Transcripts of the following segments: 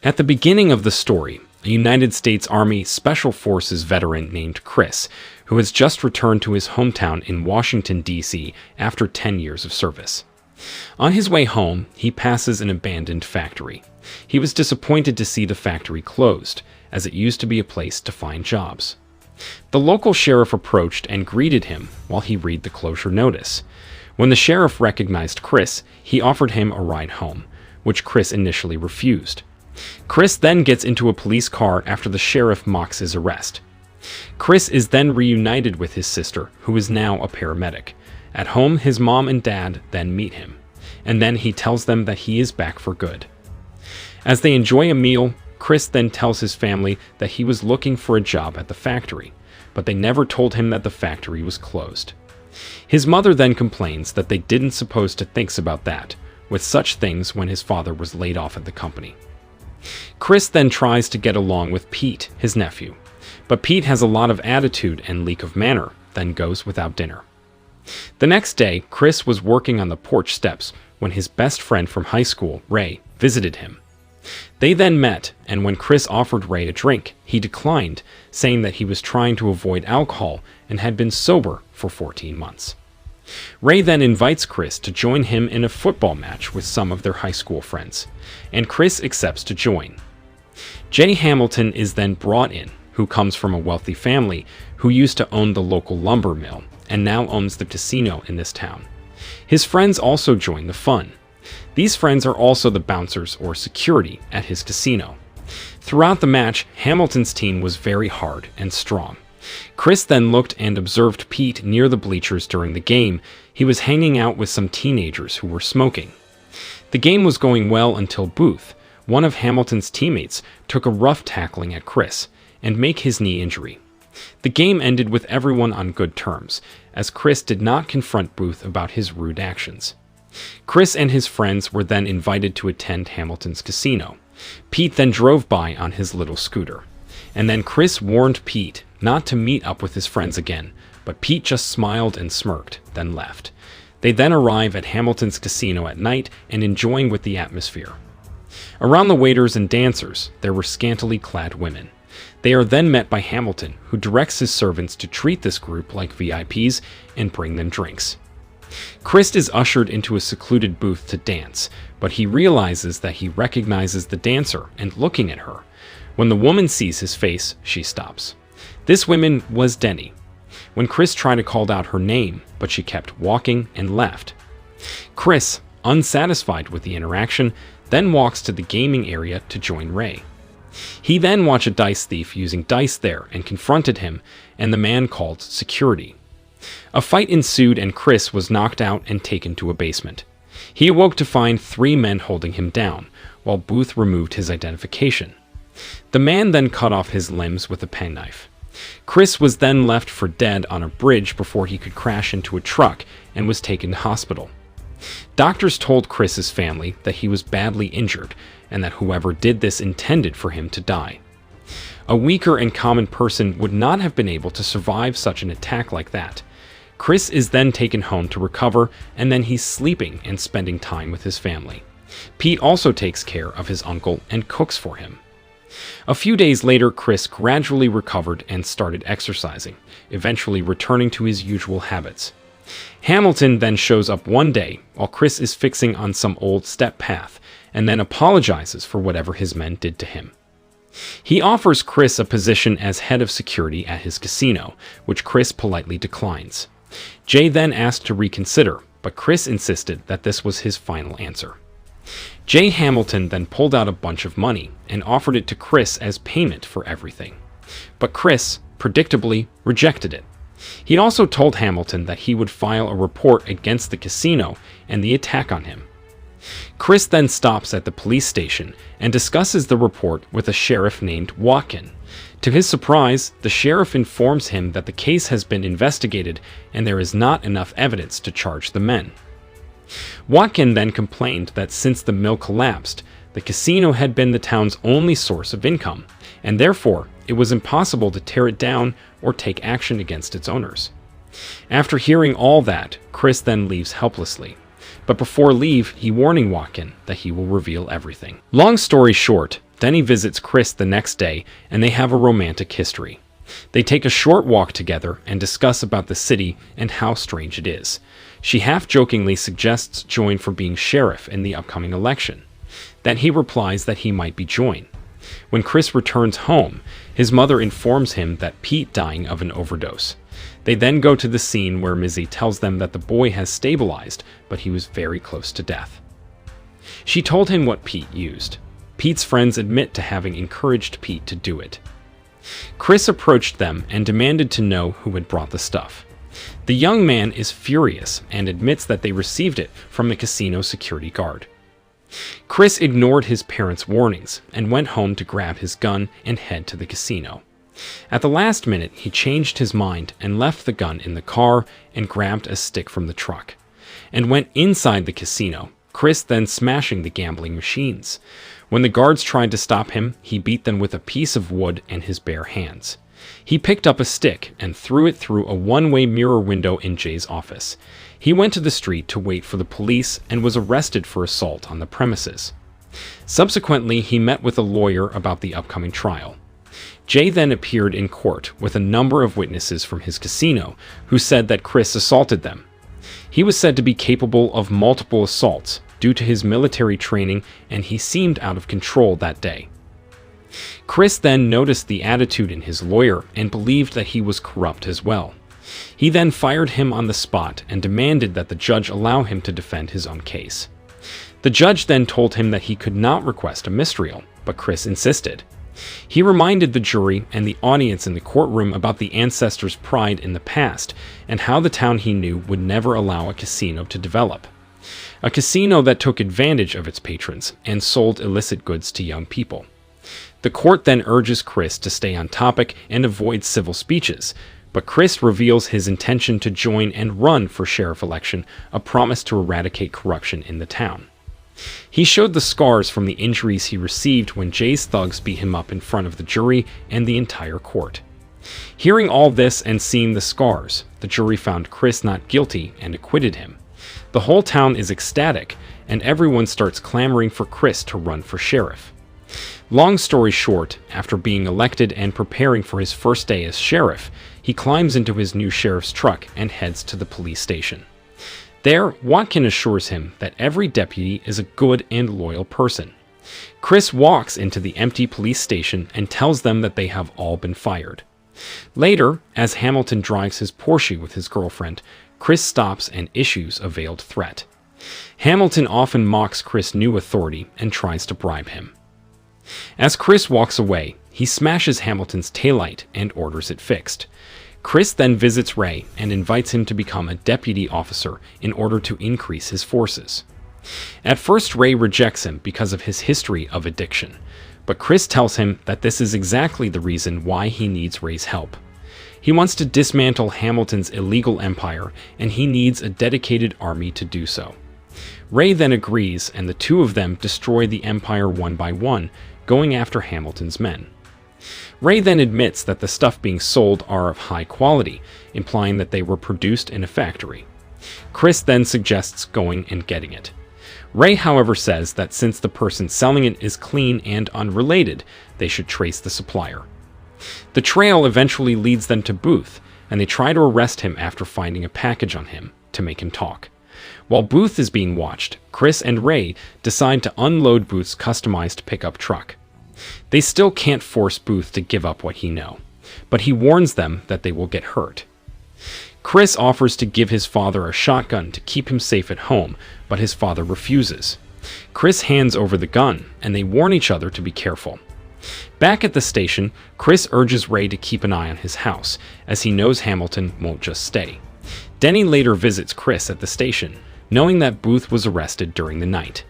At the beginning of the story, a United States Army Special Forces veteran named Chris, who has just returned to his hometown in Washington, D.C. after 10 years of service. On his way home, he passes an abandoned factory. He was disappointed to see the factory closed, as it used to be a place to find jobs. The local sheriff approached and greeted him while he read the closure notice. When the sheriff recognized Chris, he offered him a ride home, which Chris initially refused. Chris then gets into a police car after the sheriff mocks his arrest. Chris is then reunited with his sister, who is now a paramedic. At home, his mom and dad then meet him, and then he tells them that he is back for good. As they enjoy a meal, Chris then tells his family that he was looking for a job at the factory, but they never told him that the factory was closed. His mother then complains that they didn't suppose to think about that, with such things when his father was laid off at the company. Chris then tries to get along with Pete, his nephew, but Pete has a lot of attitude and leak of manner, then goes without dinner. The next day, Chris was working on the porch steps when his best friend from high school, Ray, visited him. They then met, and when Chris offered Ray a drink, he declined, saying that he was trying to avoid alcohol and had been sober for 14 months. Ray then invites Chris to join him in a football match with some of their high school friends, and Chris accepts to join. Jay Hamilton is then brought in, who comes from a wealthy family who used to own the local lumber mill and now owns the casino in this town. His friends also join the fun. These friends are also the bouncers or security at his casino. Throughout the match, Hamilton's team was very hard and strong. Chris then looked and observed Pete near the bleachers during the game. He was hanging out with some teenagers who were smoking. The game was going well until Booth, one of Hamilton's teammates, took a rough tackling at Chris and make his knee injury. The game ended with everyone on good terms, as Chris did not confront Booth about his rude actions. Chris and his friends were then invited to attend Hamilton's casino. Pete then drove by on his little scooter. And then Chris warned Pete not to meet up with his friends again, but Pete just smiled and smirked, then left. They then arrive at Hamilton's casino at night and enjoying with the atmosphere. Around the waiters and dancers, there were scantily clad women. They are then met by Hamilton, who directs his servants to treat this group like VIPs and bring them drinks. Chris is ushered into a secluded booth to dance, but he realizes that he recognizes the dancer and looking at her. When the woman sees his face, she stops. This woman was Denny. When Chris tried to call out her name, but she kept walking and left. Chris, unsatisfied with the interaction, then walks to the gaming area to join Ray. He then watched a dice thief using dice there and confronted him, and the man called security. A fight ensued and Chris was knocked out and taken to a basement. He awoke to find 3 men holding him down, while Booth removed his identification. The man then cut off his limbs with a penknife. Chris was then left for dead on a bridge before he could crash into a truck and was taken to hospital. Doctors told Chris's family that he was badly injured and that whoever did this intended for him to die. A weaker and common person would not have been able to survive such an attack like that. Chris is then taken home to recover, and then he's sleeping and spending time with his family. Pete also takes care of his uncle and cooks for him. A few days later, Chris gradually recovered and started exercising, eventually returning to his usual habits. Hamilton then shows up one day while Chris is fixing on some old step path, and then apologizes for whatever his men did to him. He offers Chris a position as head of security at his casino, which Chris politely declines. Jay then asked to reconsider, but Chris insisted that this was his final answer. Jay Hamilton then pulled out a bunch of money and offered it to Chris as payment for everything. But Chris, predictably, rejected it. He also told Hamilton that he would file a report against the casino and the attack on him. Chris then stops at the police station and discusses the report with a sheriff named Watkin. To his surprise, the sheriff informs him that the case has been investigated and there is not enough evidence to charge the men. Watkin then complained that since the mill collapsed, the casino had been the town's only source of income, and therefore it was impossible to tear it down or take action against its owners. After hearing all that, Chris then leaves helplessly. But before leave, he warning Watkin that he will reveal everything. Long story short, Denny visits Chris the next day, and they have a romantic history. They take a short walk together and discuss about the city and how strange it is. She half-jokingly suggests join for being sheriff in the upcoming election. Then he replies that he might be join. When Chris returns home, his mother informs him that Pete dying of an overdose. They then go to the scene where Mizzy tells them that the boy has stabilized, but he was very close to death. She told him what Pete used. Pete's friends admit to having encouraged Pete to do it. Chris approached them and demanded to know who had brought the stuff. The young man is furious and admits that they received it from the casino security guard. Chris ignored his parents' warnings and went home to grab his gun and head to the casino. At the last minute, he changed his mind and left the gun in the car and grabbed a stick from the truck, and went inside the casino, Chris then smashing the gambling machines. When the guards tried to stop him, he beat them with a piece of wood and his bare hands. He picked up a stick and threw it through a one-way mirror window in Jay's office. He went to the street to wait for the police and was arrested for assault on the premises. Subsequently, he met with a lawyer about the upcoming trial. Jay then appeared in court with a number of witnesses from his casino who said that Chris assaulted them. He was said to be capable of multiple assaults due to his military training, and he seemed out of control that day. Chris then noticed the attitude in his lawyer and believed that he was corrupt as well. He then fired him on the spot and demanded that the judge allow him to defend his own case. The judge then told him that he could not request a mistrial, but Chris insisted. He reminded the jury and the audience in the courtroom about the ancestors' pride in the past and how the town he knew would never allow a casino to develop. A casino that took advantage of its patrons and sold illicit goods to young people. The court then urges Chris to stay on topic and avoid civil speeches, but Chris reveals his intention to join and run for sheriff election, a promise to eradicate corruption in the town. He showed the scars from the injuries he received when Jay's thugs beat him up in front of the jury and the entire court. Hearing all this and seeing the scars, the jury found Chris not guilty and acquitted him. The whole town is ecstatic, and everyone starts clamoring for Chris to run for sheriff. Long story short, after being elected and preparing for his first day as sheriff, he climbs into his new sheriff's truck and heads to the police station. There, Watkin assures him that every deputy is a good and loyal person. Chris walks into the empty police station and tells them that they have all been fired. Later, as Hamilton drives his Porsche with his girlfriend, Chris stops and issues a veiled threat. Hamilton often mocks Chris' new authority and tries to bribe him. As Chris walks away, he smashes Hamilton's taillight and orders it fixed. Chris then visits Ray and invites him to become a deputy officer in order to increase his forces. At first, Ray rejects him because of his history of addiction, but Chris tells him that this is exactly the reason why he needs Ray's help. He wants to dismantle Hamilton's illegal empire, and he needs a dedicated army to do so. Ray then agrees, and the two of them destroy the empire one by one, going after Hamilton's men. Ray then admits that the stuff being sold are of high quality, implying that they were produced in a factory. Chris then suggests going and getting it. Ray, however, says that since the person selling it is clean and unrelated, they should trace the supplier. The trail eventually leads them to Booth, and they try to arrest him after finding a package on him to make him talk. While Booth is being watched, Chris and Ray decide to unload Booth's customized pickup truck. They still can't force Booth to give up what he knows, but he warns them that they will get hurt. Chris offers to give his father a shotgun to keep him safe at home, but his father refuses. Chris hands over the gun, and they warn each other to be careful. Back at the station, Chris urges Ray to keep an eye on his house, as he knows Hamilton won't just stay. Denny later visits Chris at the station, knowing that Booth was arrested during the night.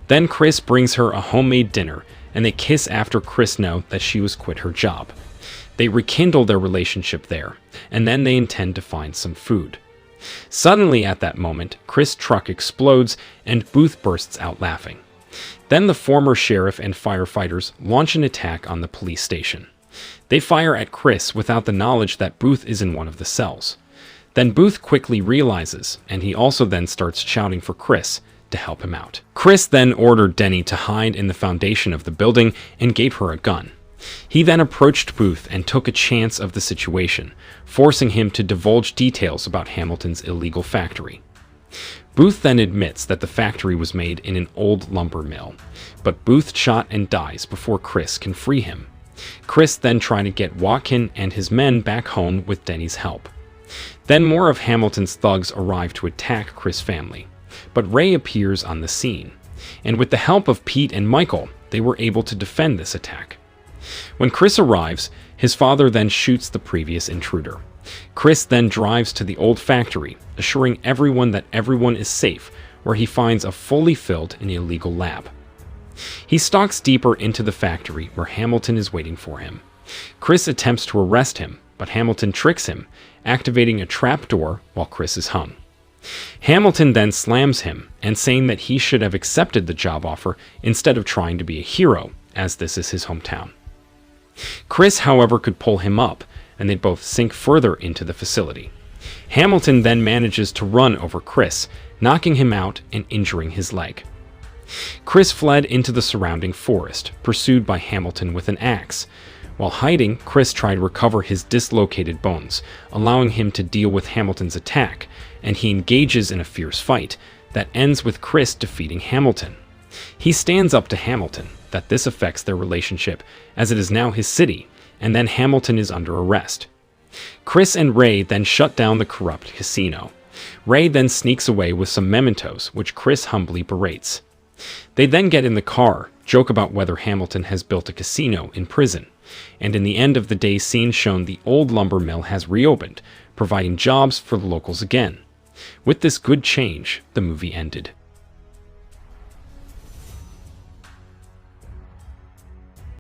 Then Chris brings her a homemade dinner, and they kiss after Chris knows that she was quit her job. They rekindle their relationship there, and then they intend to find some food. Suddenly at that moment, Chris' truck explodes, and Booth bursts out laughing. Then the former sheriff and firefighters launch an attack on the police station. They fire at Chris without the knowledge that Booth is in one of the cells. Then Booth quickly realizes, and he also then starts shouting for Chris, to help him out. Chris then ordered Denny to hide in the foundation of the building and gave her a gun. He then approached Booth and took a chance of the situation, forcing him to divulge details about Hamilton's illegal factory. Booth then admits that the factory was made in an old lumber mill, but Booth shot and dies before Chris can free him. Chris then tries to get Watkin and his men back home with Denny's help. Then more of Hamilton's thugs arrive to attack Chris' family, but Ray appears on the scene, and with the help of Pete and Michael, they were able to defend this attack. When Chris arrives, his father then shoots the previous intruder. Chris then drives to the old factory, assuring everyone that everyone is safe, where he finds a fully filled and illegal lab. He stalks deeper into the factory where Hamilton is waiting for him. Chris attempts to arrest him, but Hamilton tricks him, activating a trapdoor while Chris is hung. Hamilton then slams him and saying that he should have accepted the job offer instead of trying to be a hero, as this is his hometown. Chris, however, could pull him up, and they both sink further into the facility. Hamilton then manages to run over Chris, knocking him out and injuring his leg. Chris fled into the surrounding forest, pursued by Hamilton with an axe. While hiding, Chris tried to recover his dislocated bones, allowing him to deal with Hamilton's attack, and he engages in a fierce fight that ends with Chris defeating Hamilton. He stands up to Hamilton that this affects their relationship, as it is now his city, and then Hamilton is under arrest. Chris and Ray then shut down the corrupt casino. Ray then sneaks away with some mementos, which Chris humbly berates. They then get in the car, joke about whether Hamilton has built a casino in prison, and in the end of the day scene shown the old lumber mill has reopened, providing jobs for the locals again. With this good change, the movie ended.